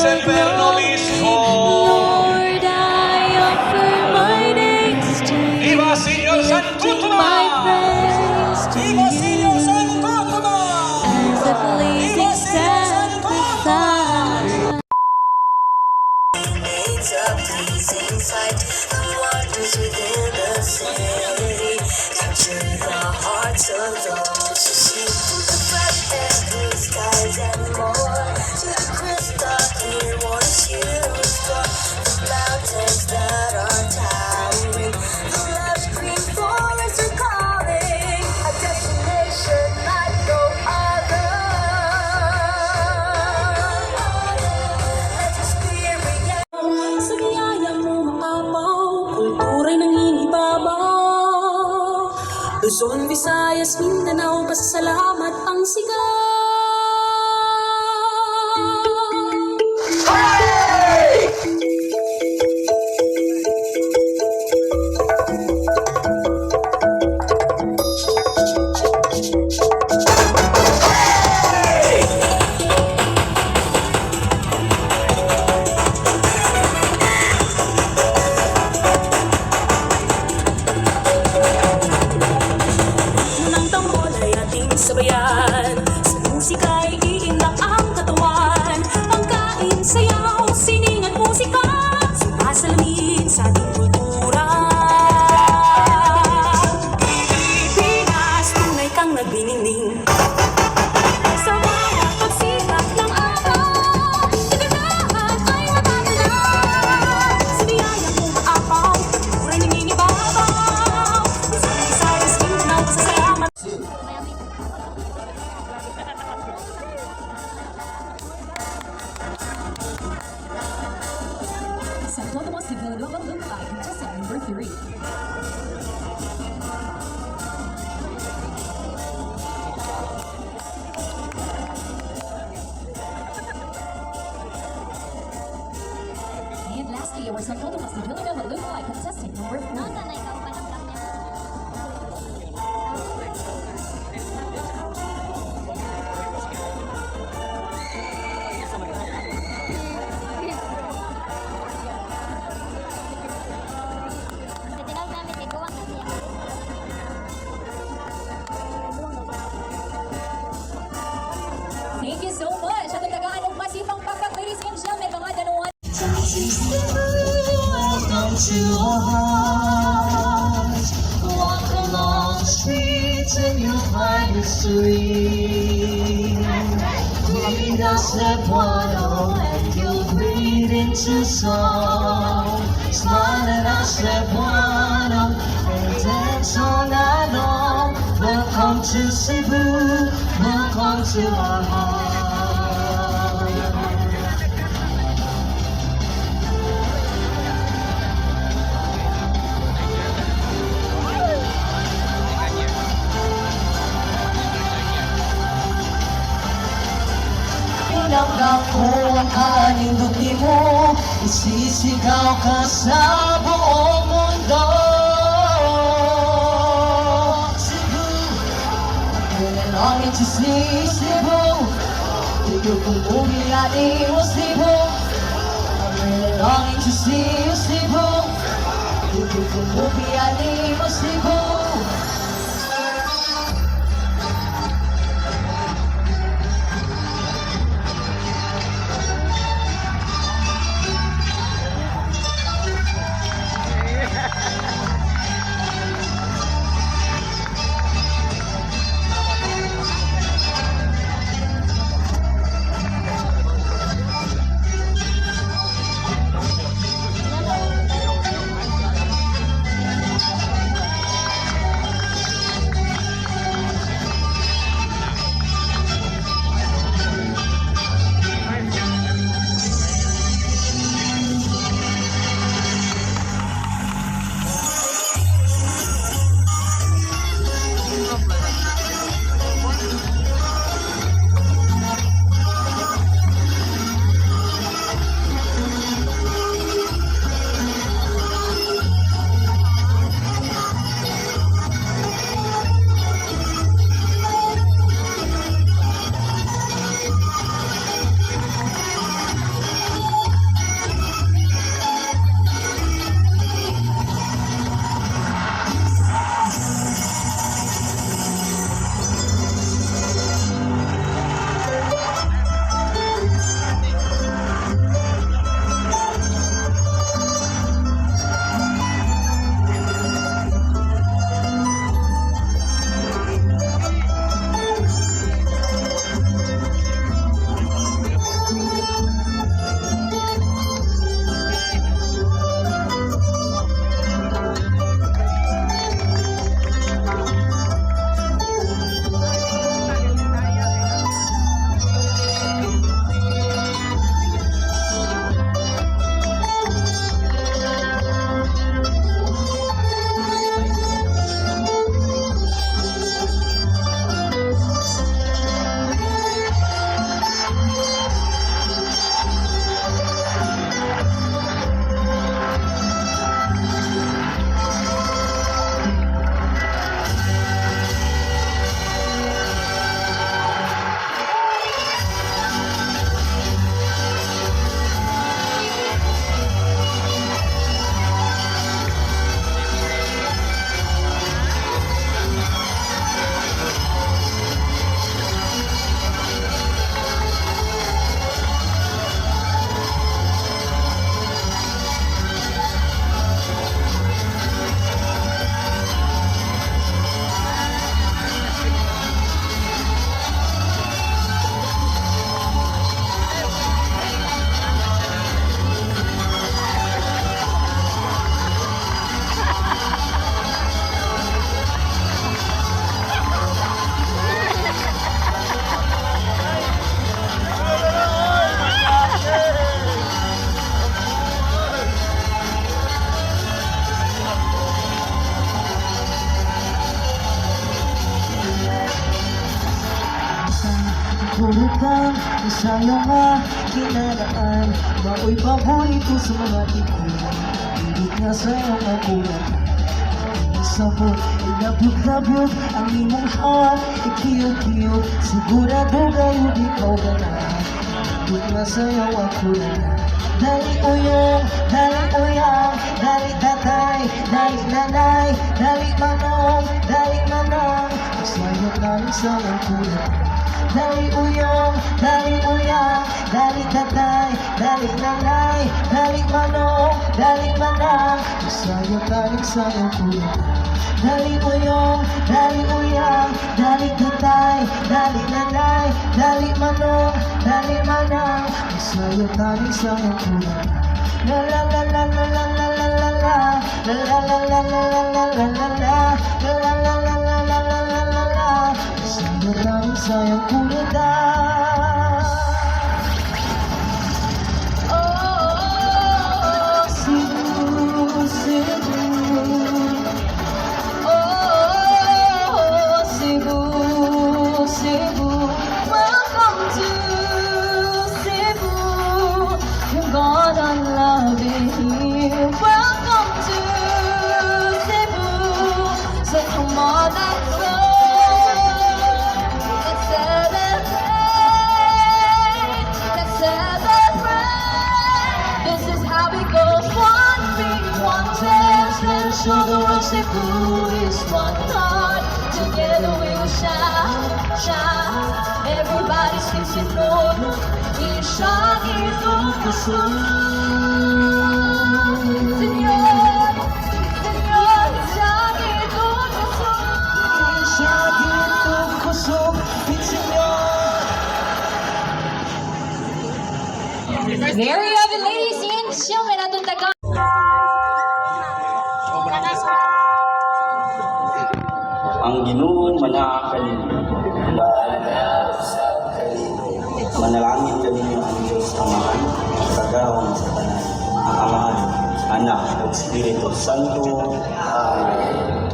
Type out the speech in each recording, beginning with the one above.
Inferno mismo. Lord, I offer my days to you. Viva Señor San Lifting my praise to Viva Señor you. San Cútuma! As a blazing sacrifice. It's a pleasing sight, the wonders within the city, capture the hearts of those who see the bright and blue skies and more, to the crystal clear waters used for the mountains that are towering, the lush green forests are calling, a destination like no other. Let your spirit Sa biyaya mo maapaw, kultura'y nanginibabaw. Luzon, Visayas, Mindanao, pasasalamat ang sigaw. Unang tambol ay ating sabayan, sa musika ay iindak ang katawan. Pagkain, sayaw, sining at musika, sumasalamin sa ating kultura. Pilipinas, tunay kang nagniningning. Sa bawat pagsikat ng araw, kagandahan ay matatanaw. Sa biyaya mong maapaw, kultura'y nanginibabaw. Luzon, Visayas, Mindanao, pasasalamat. Santo Tomas de Villanova Lookalike, contestant number 3. And lastly, our Santo Tomas de Villanova Lookalike, contestant number 4. Thank you so much. At tagaan ng masipang pagkat, ladies and gentlemen, mga danuan. welcome to our hearts. Walk along the streets and you'll find history. Lead us at Cebuano and you'll breathe into song. Smile at us Cebuano and dance all night long. Welcome to Cebu, welcome to our heart. Pinagdang ko ang kaninduti mo, isisigaw ka sa buong mundo. Cebu, I'm longing to see Cebu. Dito kong bumiyani mo Cebu. I'm really longing to see you Cebu. Dito kong bumiyani mo Cebu. Surutan Isayo nga kinaraan Mao'y paborito sa mga tikoy Higit nga sa'yo ang kulang Sabot, ilabyog-labyog ang imong heart Ikiyog-kiyog, sigurado kayo di ka ganahan Higit nga sa'yo ang kulang Dali uyong, dali uyang, dali tatay, dali nanay, dali manong, dali manang Sa'yo namin sa'yo kulang Dali uyong, dali uyang, dali tatay, dali nanay, dali manong, dali manang Sa'yo namin sa'yo kulang Dali uyong, dali uyang, dali tatay, dali nanay, dali manong, dali manang Sa'yo namin sa'yo kulang La la la la la la la la la la La la la la la la la la la la La la la la la la la la la la Sa'yo namin sa'yo kulang Oh, Cebu, Cebu Oh, Cebu, Cebu Welcome to Cebu You're gonna love it here Welcome to Cebu So come on, let's go Let's celebrate Let's celebrate This is how it goes One big, one dance Let us show the world Cebu is one heart Together we will shout, shout Everybody sings it low Isang itong puso Senyor, Senyor Isang itong puso Isang itong puso Senyor There you have it, ladies and gentlemen. Atong taga. Ang Ginoo manaa kanimo. Manalangin kaninyo ang Diyos Amahan, kagahon sa tanan, ang Amahan, Anak, at Espiritu Santo. Amen.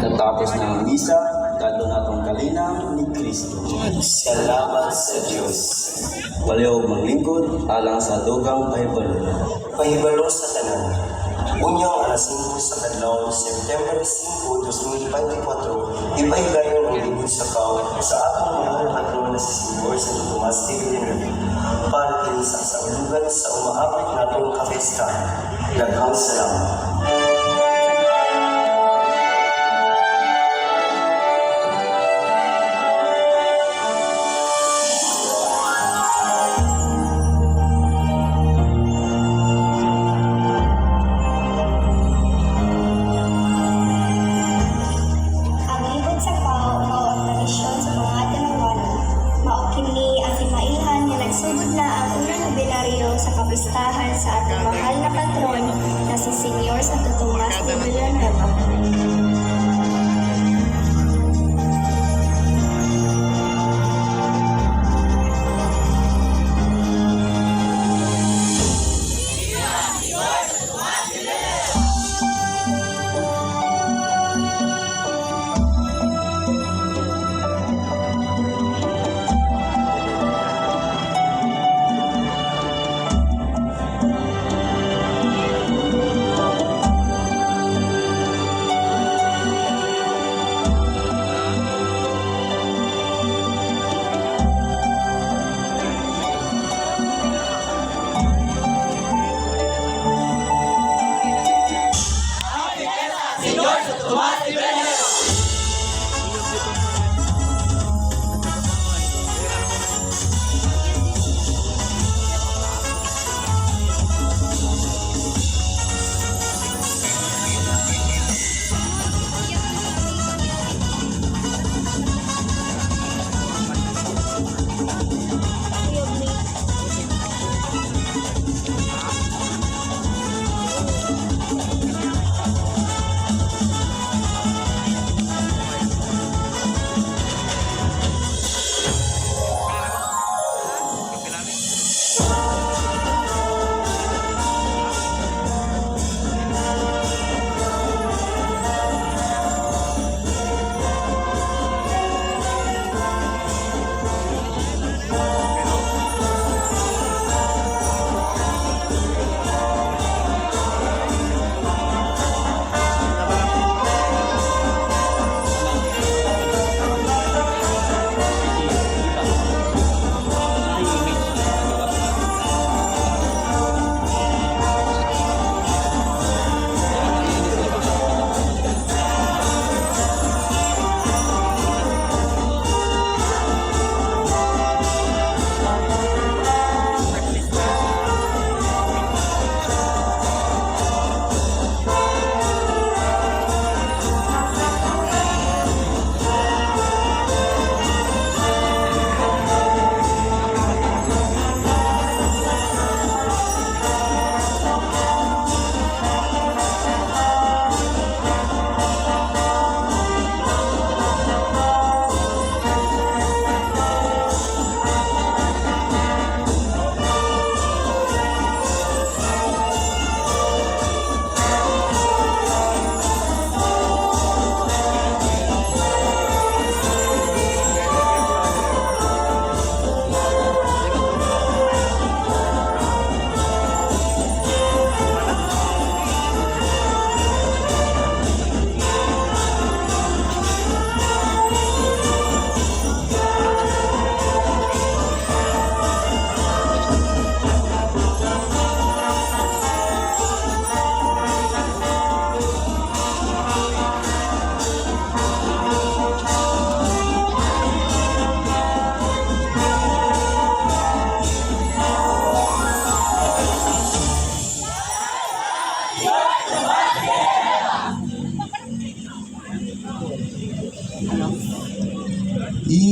Natapos ng misa, dado natong kalinang ni Kristo. Salamat sa Diyos. Walayo maglingkod, alang sa dugang pahibalo. Pahibalo sa tanan. Unyang alas 5 sa kadlaw, September 5, 2024, ipahigayon ang libod sa kao sa atong mahal na patrono na si Senyor Santo Tomas de Villena para kinisak sa ulugan sa umaabot natong kapestahan. Daghang salamat. Ang libod sa kao mao ang tradisyon sa pangatan ng walo. Mao kini ang timailhan nga nagsugod na ang unang nobenaryo sa kapistahan sa ating mahal na patron na si Senyor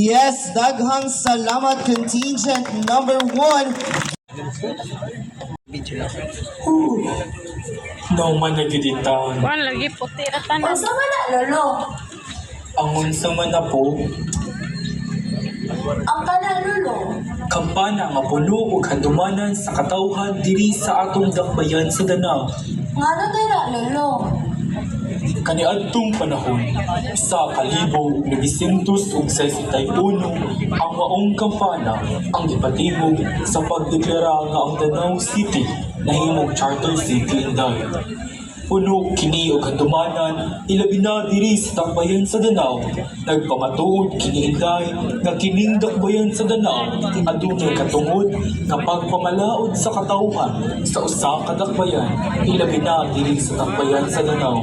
Yes, daghang salamat contingent number 1. Nauman na giditan. Kuan lagi puti atan. Unsa man na, lolo? Ang unsa man na po, Ang kana, lolo? kampana nga puno ug handumanan sa katawhan diri sa atong dakbayan sa Danang. Ngano dira, lolo? Kaniadtong panahon, sa 1961 ang maong kampana ang ipatingog sa pagdeklara nga ang Danau City nahimong charter city Inday. Puno kini og handumanan ilabi na diri sa dakbayan sa Danau. Nagpamatuod kini Inday nga kining dakbayan sa Danau adunay katungod nga pagpamalaod sa katawhan sa usa ka dakbayan ilabi na diri sa dakbayan sa Danau.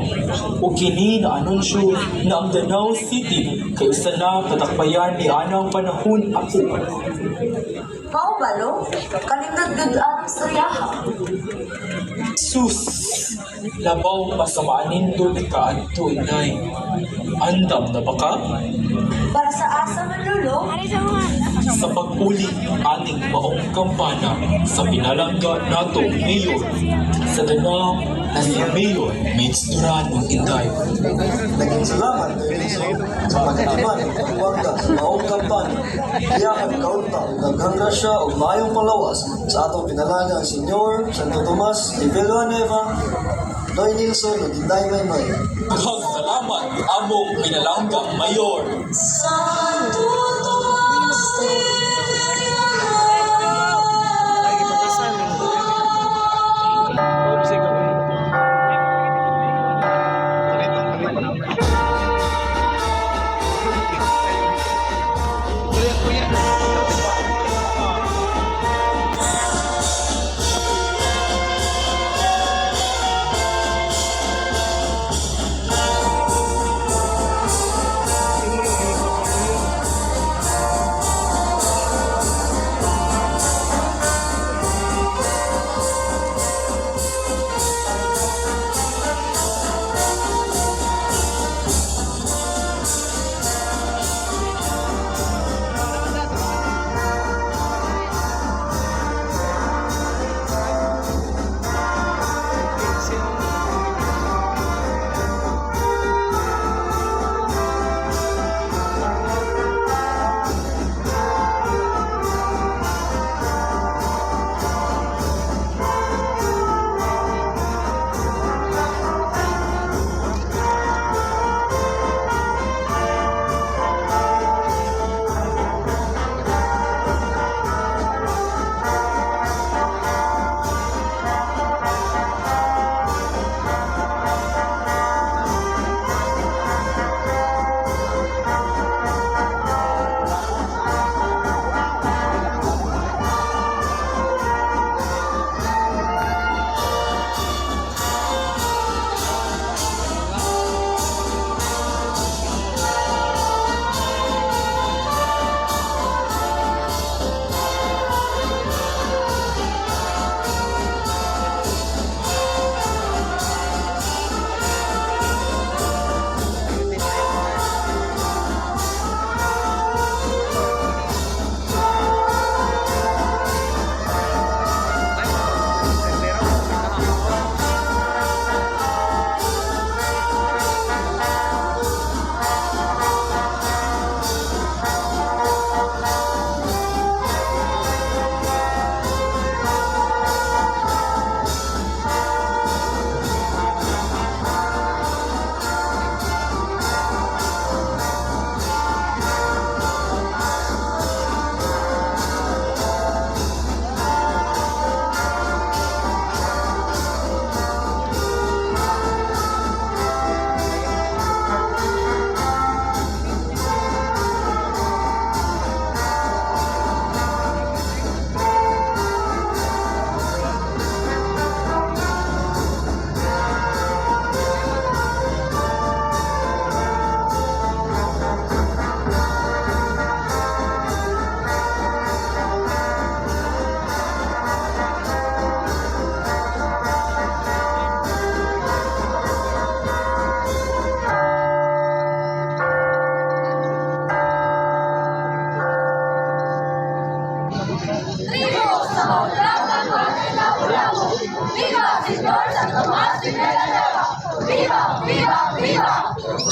O kini na anunsyo na ang Danau City kay usa na kadakbayan ni anang panahon ako. Mao ba, lo? Kanindot-gud ang istoryaha. Sus! Labaw pa sa maanindot ka adto Inday. Andam na ba ka? Para sa asa man, lolo? Sa pag-uli aning maong kampana sa pinalangga nato mayor sa Danau na si Mayor Mitch Durano Inday. Naging salamat sa pagkatiman ng pagwangga sa maong kampanya. Iyakan kaunta ug daghang grasya ug maayong palawas sa atong pinalagang Senyor Santo Tomas de Villanueva, Noy Nilson ug Inday Maymay. Daghang salamat among pinalanggang mayor.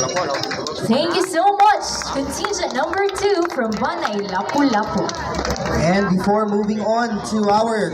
Thank you so much, contingent number 2 from Banay Lapu-Lapu. And before moving on to our